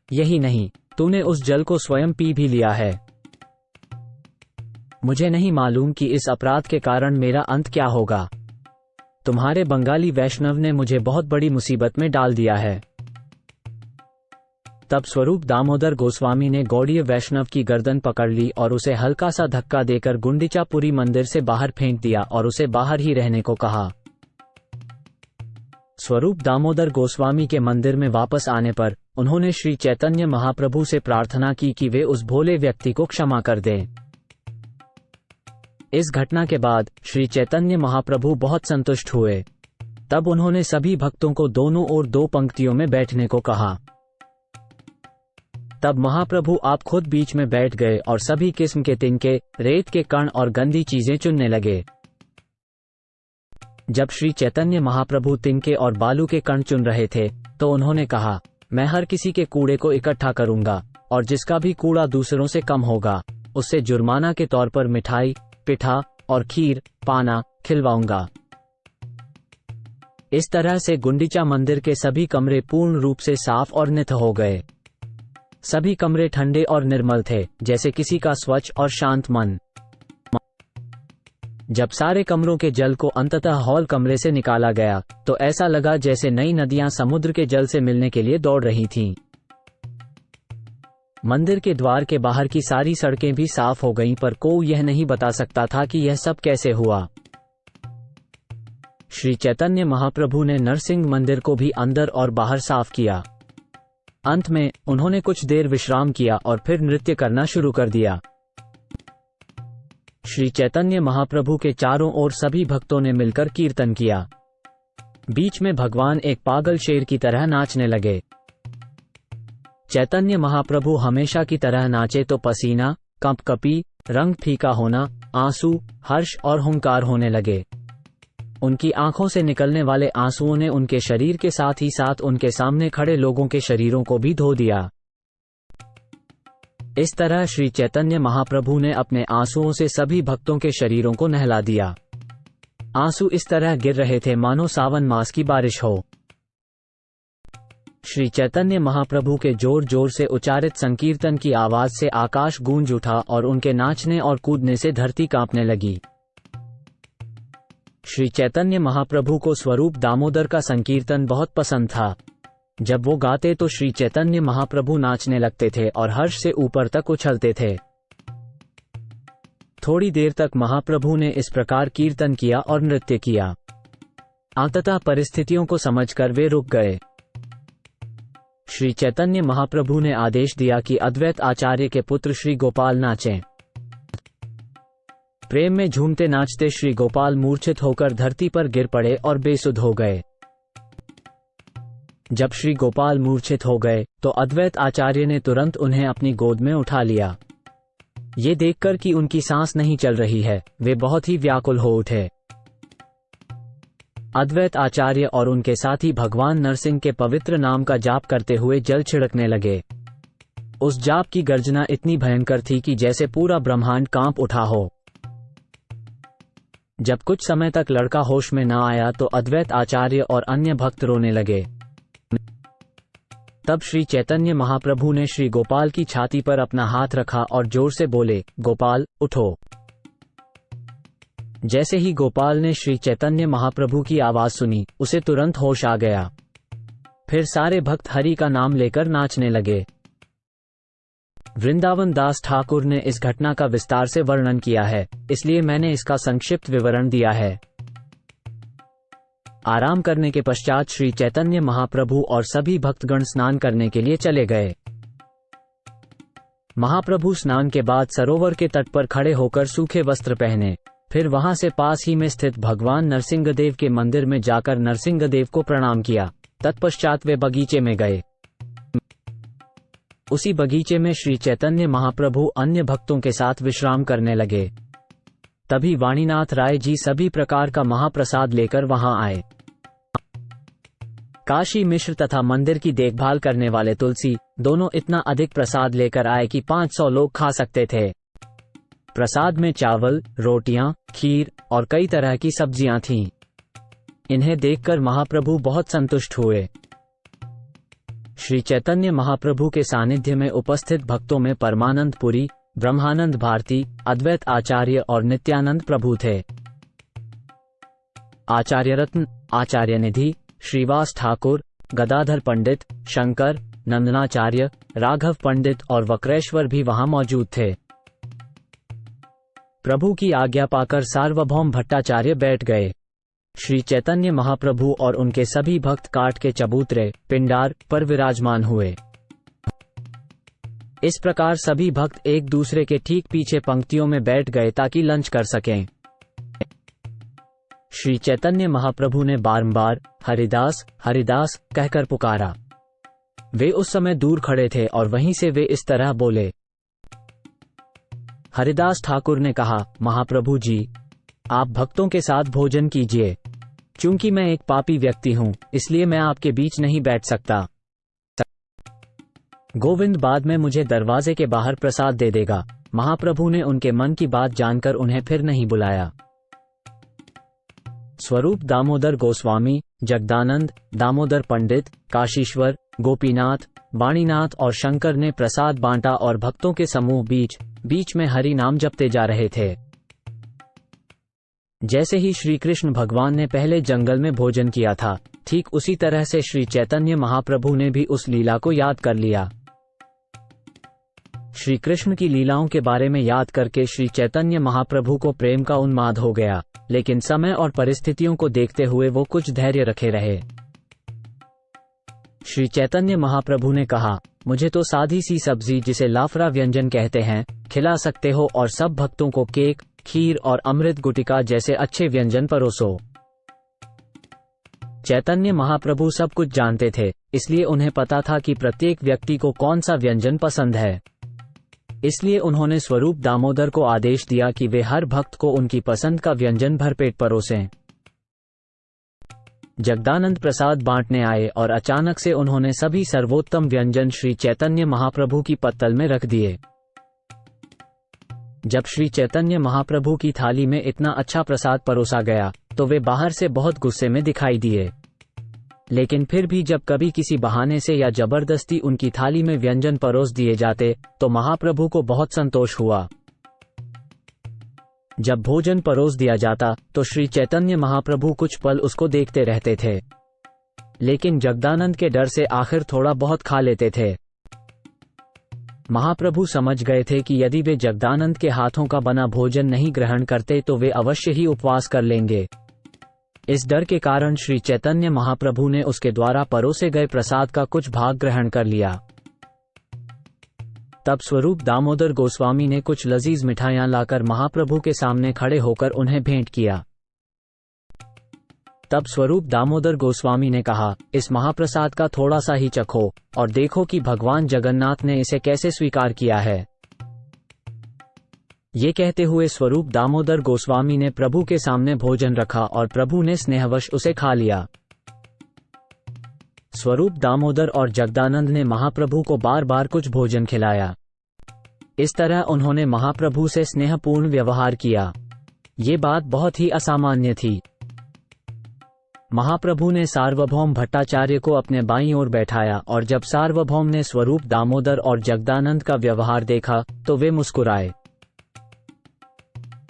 यही नहीं, तूने उस जल को स्वयं पी भी लिया है। मुझे नहीं मालूम कि इस अपराध के कारण मेरा अंत क्या होगा। तुम्हारे बंगाली वैष्णव ने मुझे बहुत बड़ी मुसीबत में डाल दिया है। तब स्वरूप दामोदर गोस्वामी ने गौड़ीय वैष्णव की गर्दन पकड़ ली और उसे हल्का सा धक्का देकर गुंडीचापुरी मंदिर से बाहर फेंक दिया और उसे बाहर ही रहने को कहा। स्वरूप दामोदर गोस्वामी के मंदिर में वापस आने पर उन्होंने श्री चैतन्य महाप्रभु से प्रार्थना की कि वे उस भोले व्यक्ति को क्षमा कर दें। इस घटना के बाद श्री चैतन्य महाप्रभु बहुत संतुष्ट हुए। तब उन्होंने सभी भक्तों को दोनों ओर 2 पंक्तियों में बैठने को कहा। तब महाप्रभु आप खुद बीच में बैठ गए और सभी किस्म के तिनके, रेत के कण और गंदी चीजें चुनने लगे। जब श्री चैतन्य महाप्रभु तिनके और बालू के कण चुन रहे थे तो उन्होंने कहा, मैं हर किसी के कूड़े को इकट्ठा करूंगा और जिसका भी कूड़ा दूसरों से कम होगा उससे जुर्माना के तौर पर मिठाई, पिठा और खीर, पाना खिलवाऊंगा। इस तरह से गुंडीचा मंदिर के सभी कमरे पूर्ण रूप से साफ और नित हो गए। सभी कमरे ठंडे और निर्मल थे, जैसे किसी का स्वच्छ और शांत मन। जब सारे कमरों के जल को अंततः हॉल कमरे से निकाला गया तो ऐसा लगा जैसे नई नदियां समुद्र के जल से मिलने के लिए दौड़ रही थीं। मंदिर के द्वार के बाहर की सारी सड़कें भी साफ हो गईं, पर कोई यह नहीं बता सकता था कि यह सब कैसे हुआ। श्री चैतन्य महाप्रभु ने नरसिंह मंदिर को भी अंदर और बाहर साफ किया। अंत में उन्होंने कुछ देर विश्राम किया और फिर नृत्य करना शुरू कर दिया। श्री चैतन्य महाप्रभु के चारों ओर सभी भक्तों ने मिलकर कीर्तन किया। बीच में भगवान एक पागल शेर की तरह नाचने लगे। चैतन्य महाप्रभु हमेशा की तरह नाचे तो पसीना, कंपकपी, रंग फीका होना, आंसू, हर्ष और हुंकार होने लगे। उनकी आंखों से निकलने वाले आंसुओं ने उनके शरीर के साथ ही साथ उनके सामने खड़े लोगों के शरीरों को भी धो दिया। इस तरह श्री चैतन्य महाप्रभु ने अपने आंसुओं से सभी भक्तों के शरीरों को नहला दिया। आंसू इस तरह गिर रहे थे मानो सावन मास की बारिश हो। श्री चैतन्य महाप्रभु के जोर जोर से उच्चारित संकीर्तन की आवाज से आकाश गूंज उठा और उनके नाचने और कूदने से धरती कांपने लगी। श्री चैतन्य महाप्रभु को स्वरूप दामोदर का संकीर्तन बहुत पसंद था। जब वो गाते तो श्री चैतन्य महाप्रभु नाचने लगते थे और हर्ष से ऊपर तक उछलते थे। थोड़ी देर तक महाप्रभु ने इस प्रकार कीर्तन किया और नृत्य किया। अंततः परिस्थितियों को समझकर वे रुक गए। श्री चैतन्य महाप्रभु ने आदेश दिया कि अद्वैत आचार्य के पुत्र श्री गोपाल नाचें। प्रेम में झूमते नाचते श्री गोपाल मूर्छित होकर धरती पर गिर पड़े और बेसुध हो गए। जब श्री गोपाल मूर्छित हो गए तो अद्वैत आचार्य ने तुरंत उन्हें अपनी गोद में उठा लिया। ये देखकर कि उनकी सांस नहीं चल रही है, वे बहुत ही व्याकुल हो उठे। अद्वैत आचार्य और उनके साथी भगवान नरसिंह के पवित्र नाम का जाप करते हुए जल छिड़कने लगे। उस जाप की गर्जना इतनी भयंकर थी कि जैसे पूरा ब्रह्मांड कांप उठा हो। जब कुछ समय तक लड़का होश में न आया तो अद्वैत आचार्य और अन्य भक्त रोने लगे। तब श्री चैतन्य महाप्रभु ने श्री गोपाल की छाती पर अपना हाथ रखा और जोर से बोले, गोपाल उठो। जैसे ही गोपाल ने श्री चैतन्य महाप्रभु की आवाज सुनी, उसे तुरंत होश आ गया। फिर सारे भक्त हरि का नाम लेकर नाचने लगे। वृंदावन दास ठाकुर ने इस घटना का विस्तार से वर्णन किया है, इसलिए मैंने इसका संक्षिप्त विवरण दिया है। आराम करने के पश्चात श्री चैतन्य महाप्रभु और सभी भक्तगण स्नान करने के लिए चले गए। महाप्रभु स्नान के बाद सरोवर के तट पर खड़े होकर सूखे वस्त्र पहने, फिर वहां से पास ही में स्थित भगवान नरसिंहदेव के मंदिर में जाकर नरसिंहदेव को प्रणाम किया। तत्पश्चात वे बगीचे में गए। उसी बगीचे में श्री चैतन्य महाप्रभु अन्य भक्तों के साथ विश्राम करने लगे। तभी वाणीनाथ राय जी सभी प्रकार का महाप्रसाद लेकर वहां आए। काशी मिश्र तथा मंदिर की देखभाल करने वाले तुलसी दोनों इतना अधिक प्रसाद लेकर आए कि 500 लोग खा सकते थे। प्रसाद में चावल, रोटियां, खीर और कई तरह की सब्जियां थीं। इन्हें देखकर महाप्रभु बहुत संतुष्ट हुए। श्री चैतन्य महाप्रभु के सानिध्य में उपस्थित भक्तों में परमानंद पुरी, ब्रह्मानंद भारती, अद्वैत आचार्य और नित्यानंद प्रभु थे। आचार्य रत्न, आचार्य निधि, श्रीवास ठाकुर, गदाधर पंडित, शंकर, नंदनाचार्य, राघव पंडित और वक्रेश्वर भी वहां मौजूद थे। प्रभु की आज्ञा पाकर सार्वभौम भट्टाचार्य बैठ गए। श्री चैतन्य महाप्रभु और उनके सभी भक्त काठ के चबूतरे, पिंडार पर विराजमान हुए। इस प्रकार सभी भक्त एक दूसरे के ठीक पीछे पंक्तियों में बैठ गए ताकि लंच कर सकें। श्री चैतन्य महाप्रभु ने बारंबार हरिदास हरिदास कहकर पुकारा। वे उस समय दूर खड़े थे और वहीं से वे इस तरह बोले। हरिदास ठाकुर ने कहा, महाप्रभु जी, आप भक्तों के साथ भोजन कीजिए। चूंकि मैं एक पापी व्यक्ति हूं, इसलिए मैं आपके बीच नहीं बैठ सकता। गोविंद बाद में मुझे दरवाजे के बाहर प्रसाद दे देगा। महाप्रभु ने उनके मन की बात जानकर उन्हें फिर नहीं बुलाया। स्वरूप दामोदर गोस्वामी, जगदानंद, दामोदर पंडित, काशीश्वर, गोपीनाथ, वाणीनाथ और शंकर ने प्रसाद बांटा और भक्तों के समूह बीच बीच में हरि नाम जपते जा रहे थे। जैसे ही श्री कृष्ण भगवान ने पहले जंगल में भोजन किया था, ठीक उसी तरह से श्री चैतन्य महाप्रभु ने भी उस लीला को याद कर लिया। श्री कृष्ण की लीलाओं के बारे में याद करके श्री चैतन्य महाप्रभु को प्रेम का उन्माद हो गया, लेकिन समय और परिस्थितियों को देखते हुए वो कुछ धैर्य रखे रहे। श्री चैतन्य महाप्रभु ने कहा, मुझे तो सादी सी सब्जी जिसे लाफड़ा व्यंजन कहते हैं खिला सकते हो और सब भक्तों को केक, खीर और अमृत गुटिका जैसे अच्छे व्यंजन परोसो। चैतन्य महाप्रभु सब कुछ जानते थे, इसलिए उन्हें पता था कि प्रत्येक व्यक्ति को कौन सा व्यंजन पसंद है। इसलिए उन्होंने स्वरूप दामोदर को आदेश दिया कि वे हर भक्त को उनकी पसंद का व्यंजन भरपेट परोसें। जगदानंद प्रसाद बांटने आए और अचानक से उन्होंने सभी सर्वोत्तम व्यंजन श्री चैतन्य महाप्रभु की पत्तल में रख दिए। जब श्री चैतन्य महाप्रभु की थाली में इतना अच्छा प्रसाद परोसा गया तो वे बाहर से बहुत गुस्से में दिखाई दिए, लेकिन फिर भी जब कभी किसी बहाने से या जबरदस्ती उनकी थाली में व्यंजन परोस दिए जाते तो महाप्रभु को बहुत संतोष हुआ। जब भोजन परोस दिया जाता तो श्री चैतन्य महाप्रभु कुछ पल उसको देखते रहते थे, लेकिन जगदानंद के डर से आखिर थोड़ा बहुत खा लेते थे। महाप्रभु समझ गए थे कि यदि वे जगदानंद के हाथों का बना भोजन नहीं ग्रहण करते तो वे अवश्य ही उपवास कर लेंगे। इस डर के कारण श्री चैतन्य महाप्रभु ने उसके द्वारा परोसे गए प्रसाद का कुछ भाग ग्रहण कर लिया। तब स्वरूप दामोदर गोस्वामी ने कुछ लजीज मिठाइयां लाकर महाप्रभु के सामने खड़े होकर उन्हें भेंट किया। तब स्वरूप दामोदर गोस्वामी ने कहा, इस महाप्रसाद का थोड़ा सा ही चखो और देखो कि भगवान जगन्नाथ ने इसे कैसे स्वीकार किया है। ये कहते हुए स्वरूप दामोदर गोस्वामी ने प्रभु के सामने भोजन रखा और प्रभु ने स्नेहवश उसे खा लिया। स्वरूप दामोदर और जगदानंद ने महाप्रभु को बार बार कुछ भोजन खिलाया। इस तरह उन्होंने महाप्रभु से स्नेहपूर्ण व्यवहार किया। ये बात बहुत ही असामान्य थी। महाप्रभु ने सार्वभौम भट्टाचार्य को अपने बाईं ओर बैठाया और जब सार्वभौम ने स्वरूप दामोदर और जगदानंद का व्यवहार देखा तो वे मुस्कुराए।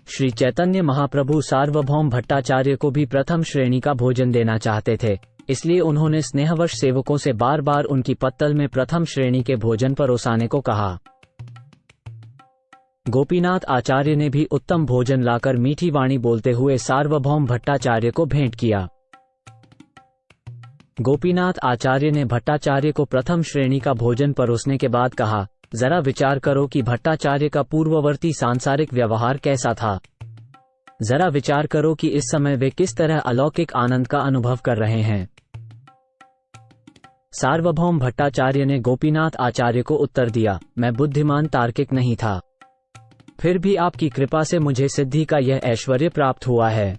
श्री चैतन्य महाप्रभु सार्वभौम भट्टाचार्य को भी प्रथम श्रेणी का भोजन देना चाहते थे, इसलिए उन्होंने स्नेहवश सेवकों से बार बार उनकी पत्तल में प्रथम श्रेणी के भोजन परोसाने को कहा। गोपीनाथ आचार्य ने भी उत्तम भोजन लाकर मीठी वाणी बोलते हुए सार्वभौम भट्टाचार्य को भेंट किया। गोपीनाथ आचार्य ने भट्टाचार्य को प्रथम श्रेणी का भोजन परोसने के बाद कहा, जरा विचार करो कि भट्टाचार्य का पूर्ववर्ती सांसारिक व्यवहार कैसा था। जरा विचार करो कि इस समय वे किस तरह अलौकिक आनंद का अनुभव कर रहे हैं। सार्वभौम भट्टाचार्य ने गोपीनाथ आचार्य को उत्तर दिया, मैं बुद्धिमान तार्किक नहीं था, फिर भी आपकी कृपा से मुझे सिद्धि का यह ऐश्वर्य प्राप्त हुआ है।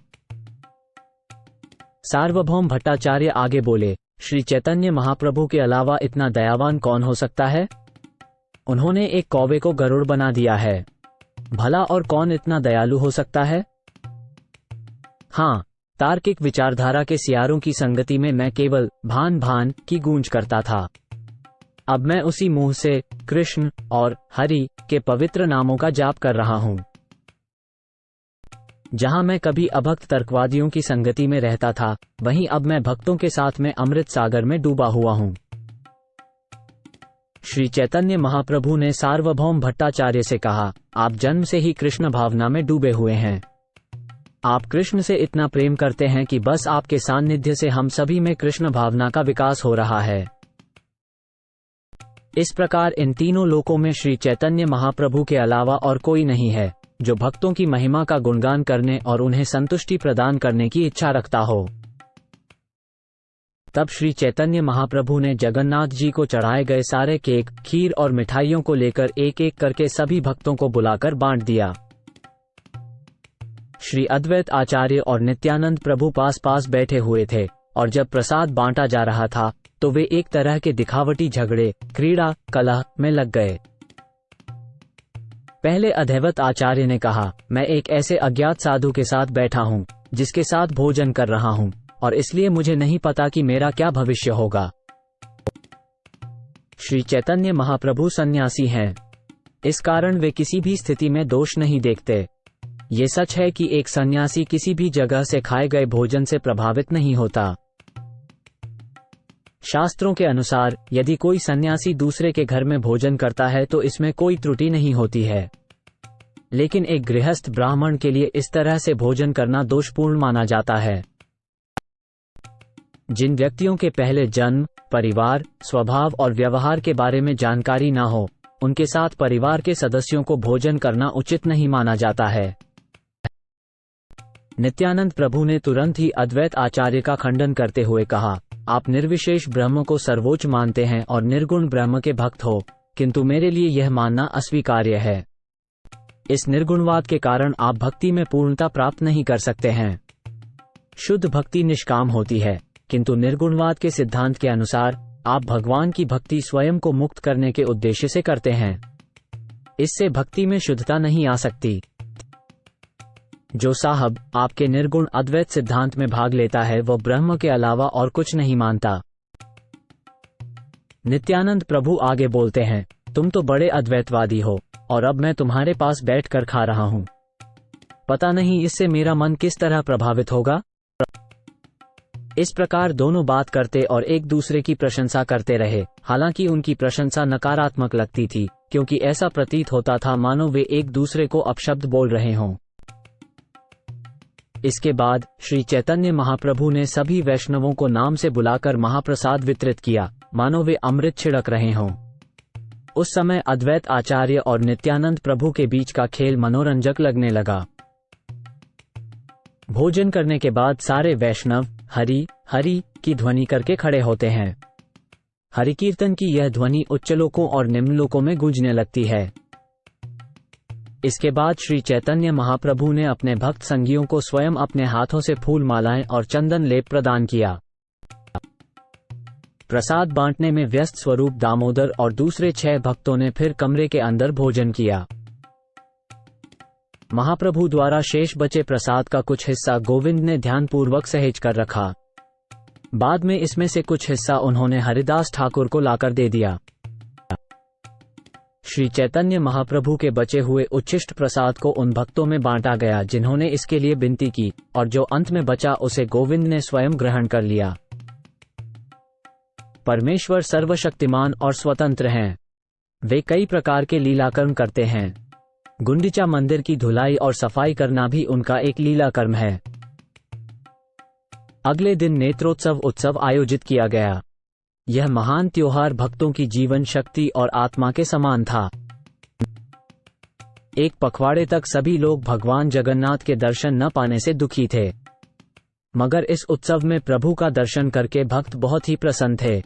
सार्वभौम भट्टाचार्य आगे बोले, श्री चैतन्य महाप्रभु के अलावा इतना दयावान कौन हो सकता है। उन्होंने एक कौवे को गरुड़ बना दिया है, भला और कौन इतना दयालु हो सकता है। हाँ, तार्किक विचारधारा के सियारों की संगति में मैं केवल भान भान की गूंज करता था। अब मैं उसी मुंह से कृष्ण और हरि के पवित्र नामों का जाप कर रहा हूँ। जहाँ मैं कभी अभक्त तर्कवादियों की संगति में रहता था, वहीं अब मैं भक्तों के साथ में अमृत सागर में डूबा हुआ हूँ। श्री चैतन्य महाप्रभु ने सार्वभौम भट्टाचार्य से कहा, आप जन्म से ही कृष्ण भावना में डूबे हुए हैं। आप कृष्ण से इतना प्रेम करते हैं कि बस आपके सान्निध्य से हम सभी में कृष्ण भावना का विकास हो रहा है। इस प्रकार इन तीनों लोकों में श्री चैतन्य महाप्रभु के अलावा और कोई नहीं है जो भक्तों की महिमा का गुणगान करने और उन्हें संतुष्टि प्रदान करने की इच्छा रखता हो। तब श्री चैतन्य महाप्रभु ने जगन्नाथ जी को चढ़ाए गए सारे केक, खीर और मिठाइयों को लेकर एक एक करके सभी भक्तों को बुलाकर बांट दिया। श्री अद्वैत आचार्य और नित्यानंद प्रभु पास पास बैठे हुए थे और जब प्रसाद बांटा जा रहा था तो वे एक तरह के दिखावटी झगड़े, क्रीड़ा, कलह में लग गए। पहले अद्वैत आचार्य ने कहा, मैं एक ऐसे अज्ञात साधु के साथ बैठा हूँ जिसके साथ भोजन कर रहा हूँ और इसलिए मुझे नहीं पता कि मेरा क्या भविष्य होगा। श्री चैतन्य महाप्रभु सन्यासी हैं, इस कारण वे किसी भी स्थिति में दोष नहीं देखते। ये सच है कि एक सन्यासी किसी भी जगह से खाए गए भोजन से प्रभावित नहीं होता। शास्त्रों के अनुसार यदि कोई सन्यासी दूसरे के घर में भोजन करता है तो इसमें कोई त्रुटि नहीं होती है, लेकिन एक गृहस्थ ब्राह्मण के लिए इस तरह से भोजन करना दोषपूर्ण माना जाता है। जिन व्यक्तियों के पहले जन्म, परिवार, स्वभाव और व्यवहार के बारे में जानकारी न हो, उनके साथ परिवार के सदस्यों को भोजन करना उचित नहीं माना जाता है। नित्यानंद प्रभु ने तुरंत ही अद्वैत आचार्य का खंडन करते हुए कहा, आप निर्विशेष ब्रह्म को सर्वोच्च मानते हैं और निर्गुण ब्रह्म के भक्त हो, किंतु मेरे लिए यह मानना अस्वीकार्य है। इस निर्गुणवाद के कारण आप भक्ति में पूर्णता प्राप्त नहीं कर सकते हैं। शुद्ध भक्ति निष्काम होती है, किंतु निर्गुणवाद के सिद्धांत के अनुसार आप भगवान की भक्ति स्वयं को मुक्त करने के उद्देश्य से करते हैं। इससे भक्ति में शुद्धता नहीं आ सकती। जो साहब आपके निर्गुण अद्वैत सिद्धांत में भाग लेता है वह ब्रह्म के अलावा और कुछ नहीं मानता। नित्यानंद प्रभु आगे बोलते हैं, तुम तो बड़े अद्वैतवादी हो और अब मैं तुम्हारे पास बैठकर खा रहा हूं। पता नहीं इससे मेरा मन किस तरह प्रभावित होगा। इस प्रकार दोनों बात करते और एक दूसरे की प्रशंसा करते रहे। हालांकि उनकी प्रशंसा नकारात्मक लगती थी, क्योंकि ऐसा प्रतीत होता था मानो वे एक दूसरे को अपशब्द बोल रहे हों। इसके बाद श्री चैतन्य महाप्रभु ने सभी वैष्णवों को नाम से बुलाकर महाप्रसाद वितरित किया, मानो वे अमृत छिड़क रहे हों। उस समय अद्वैत आचार्य और नित्यानंद प्रभु के बीच का खेल मनोरंजक लगने लगा। भोजन करने के बाद सारे वैष्णव हरि हरि की ध्वनि करके खड़े होते हैं। हरि कीर्तन की यह ध्वनि उच्चलोकों और निम्नलोकों में गूंजने लगती है। इसके बाद श्री चैतन्य महाप्रभु ने अपने भक्त संगियों को स्वयं अपने हाथों से फूल मालाएं और चंदन लेप प्रदान किया। प्रसाद बांटने में व्यस्त स्वरूप दामोदर और दूसरे 6 भक्तों ने फिर कमरे के अंदर भोजन किया। महाप्रभु द्वारा शेष बचे प्रसाद का कुछ हिस्सा गोविंद ने ध्यानपूर्वक सहेज कर रखा। बाद में इसमें से कुछ हिस्सा उन्होंने हरिदास ठाकुर को लाकर दे दिया। श्री चैतन्य महाप्रभु के बचे हुए उच्छिष्ट प्रसाद को उन भक्तों में बांटा गया जिन्होंने इसके लिए विनती की, और जो अंत में बचा उसे गोविंद ने स्वयं ग्रहण कर लिया। परमेश्वर सर्वशक्तिमान और स्वतंत्र हैं। वे कई प्रकार के लीलाकर्म करते हैं। गुंडीचा मंदिर की धुलाई और सफाई करना भी उनका एक लीला कर्म है। अगले दिन नेत्रोत्सव उत्सव आयोजित किया गया। यह महान त्योहार भक्तों की जीवन शक्ति और आत्मा के समान था। एक पखवाड़े तक सभी लोग भगवान जगन्नाथ के दर्शन न पाने से दुखी थे, मगर इस उत्सव में प्रभु का दर्शन करके भक्त बहुत ही प्रसन्न थे।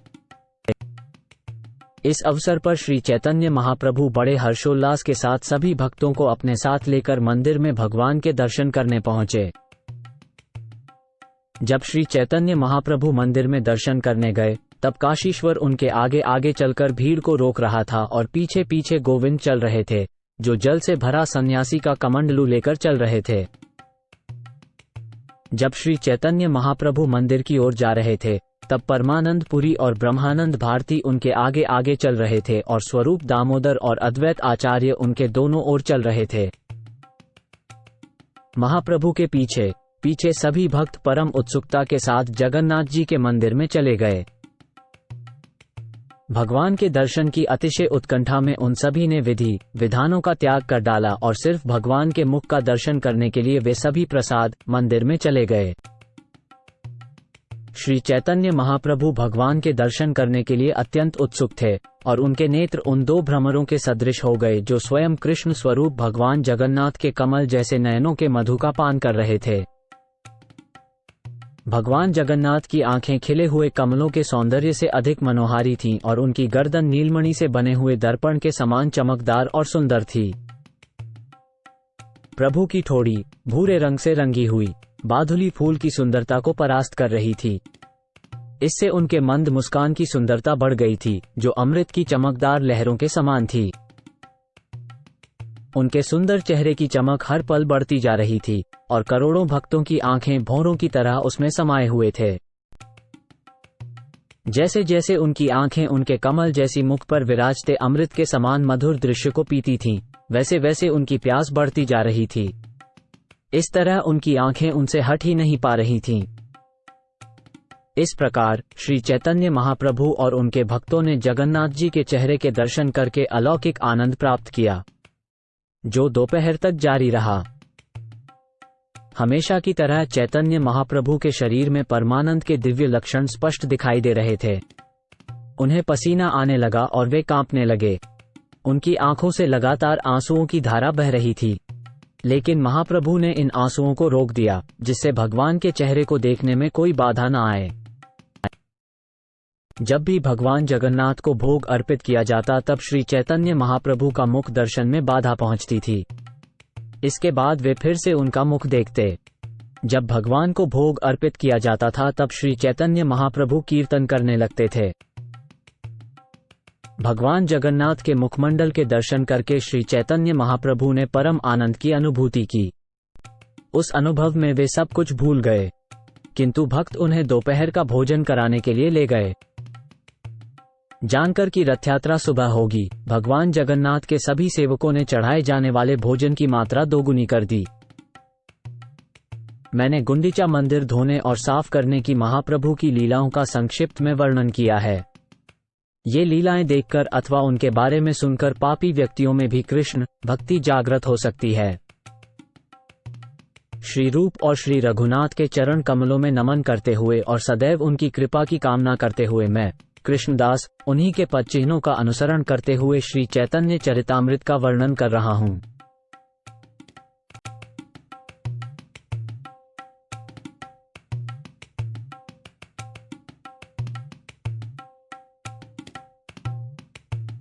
इस अवसर पर श्री चैतन्य महाप्रभु बड़े हर्षोल्लास के साथ सभी भक्तों को अपने साथ लेकर मंदिर में भगवान के दर्शन करने पहुंचे। जब श्री चैतन्य महाप्रभु मंदिर में दर्शन करने गए, तब काशीश्वर उनके आगे आगे चलकर भीड़ को रोक रहा था और पीछे पीछे गोविंद चल रहे थे, जो जल से भरा सन्यासी का कमंडलू लेकर चल रहे थे। जब श्री चैतन्य महाप्रभु मंदिर की ओर जा रहे थे, तब परमानंद पुरी और ब्रह्मानंद भारती उनके आगे आगे चल रहे थे और स्वरूप दामोदर और अद्वैत आचार्य उनके दोनों ओर चल रहे थे। महाप्रभु के पीछे पीछे सभी भक्त परम उत्सुकता के साथ जगन्नाथ जी के मंदिर में चले गए। भगवान के दर्शन की अतिशय उत्कंठा में उन सभी ने विधि विधानों का त्याग कर डाला और सिर्फ भगवान के मुख का दर्शन करने के लिए वे सभी प्रसाद मंदिर में चले गए। श्री चैतन्य महाप्रभु भगवान के दर्शन करने के लिए अत्यंत उत्सुक थे और उनके नेत्र उन 2 भ्रमरों के सदृश हो गए जो स्वयं कृष्ण स्वरूप भगवान जगन्नाथ के कमल जैसे नयनों के मधु का पान कर रहे थे। भगवान जगन्नाथ की आंखें खिले हुए कमलों के सौंदर्य से अधिक मनोहारी थीं और उनकी गर्दन नीलमणि से बने हुए दर्पण के समान चमकदार और सुंदर थी। प्रभु की ठोड़ी भूरे रंग से रंगी हुई बाधुली फूल की सुंदरता को परास्त कर रही थी। इससे उनके मंद मुस्कान की सुंदरता बढ़ गई थी, जो अमृत की चमकदार लहरों के समान थी। उनके सुंदर चेहरे की चमक हर पल बढ़ती जा रही थी और करोड़ों भक्तों की आंखें भौरों की तरह उसमें समाये हुए थे। जैसे जैसे उनकी आंखें उनके कमल जैसी मुख पर विराजते अमृत के समान मधुर दृश्य को पीती थीं, वैसे वैसे उनकी प्यास बढ़ती जा रही थी। इस तरह उनकी आंखें उनसे हट ही नहीं पा रही थीं। इस प्रकार श्री चैतन्य महाप्रभु और उनके भक्तों ने जगन्नाथ जी के चेहरे के दर्शन करके अलौकिक आनंद प्राप्त किया, जो दोपहर तक जारी रहा। हमेशा की तरह चैतन्य महाप्रभु के शरीर में परमानंद के दिव्य लक्षण स्पष्ट दिखाई दे रहे थे। उन्हें पसीना आने लगा और वे कांपने लगे। उनकी आंखों से लगातार आंसुओं की धारा बह रही थी, लेकिन महाप्रभु ने इन आंसुओं को रोक दिया, जिससे भगवान के चेहरे को देखने में कोई बाधा न आए। जब भी भगवान जगन्नाथ को भोग अर्पित किया जाता, तब श्री चैतन्य महाप्रभु का मुख दर्शन में बाधा पहुंचती थी। इसके बाद वे फिर से उनका मुख देखते। जब भगवान को भोग अर्पित किया जाता था, तब श्री चैतन्य महाप्रभु कीर्तन करने लगते थे। भगवान जगन्नाथ के मुखमंडल के दर्शन करके श्री चैतन्य महाप्रभु ने परम आनंद की अनुभूति की। उस अनुभव में वे सब कुछ भूल गए, किंतु भक्त उन्हें दोपहर का भोजन कराने के लिए ले गए। जानकर कि रथ यात्रा सुबह होगी, भगवान जगन्नाथ के सभी सेवकों ने चढ़ाए जाने वाले भोजन की मात्रा दोगुनी कर दी। मैंने गुंडीचा मंदिर धोने और साफ करने की महाप्रभु की लीलाओं का संक्षिप्त में वर्णन किया है। ये लीलाएं देखकर अथवा उनके बारे में सुनकर पापी व्यक्तियों में भी कृष्ण भक्ति जागृत हो सकती है। श्री रूप और श्री रघुनाथ के चरण कमलों में नमन करते हुए और सदैव उनकी कृपा की कामना करते हुए मैं कृष्णदास उन्हीं के पद चिन्हों का अनुसरण करते हुए श्री चैतन्य चरितामृत का वर्णन कर रहा हूँ।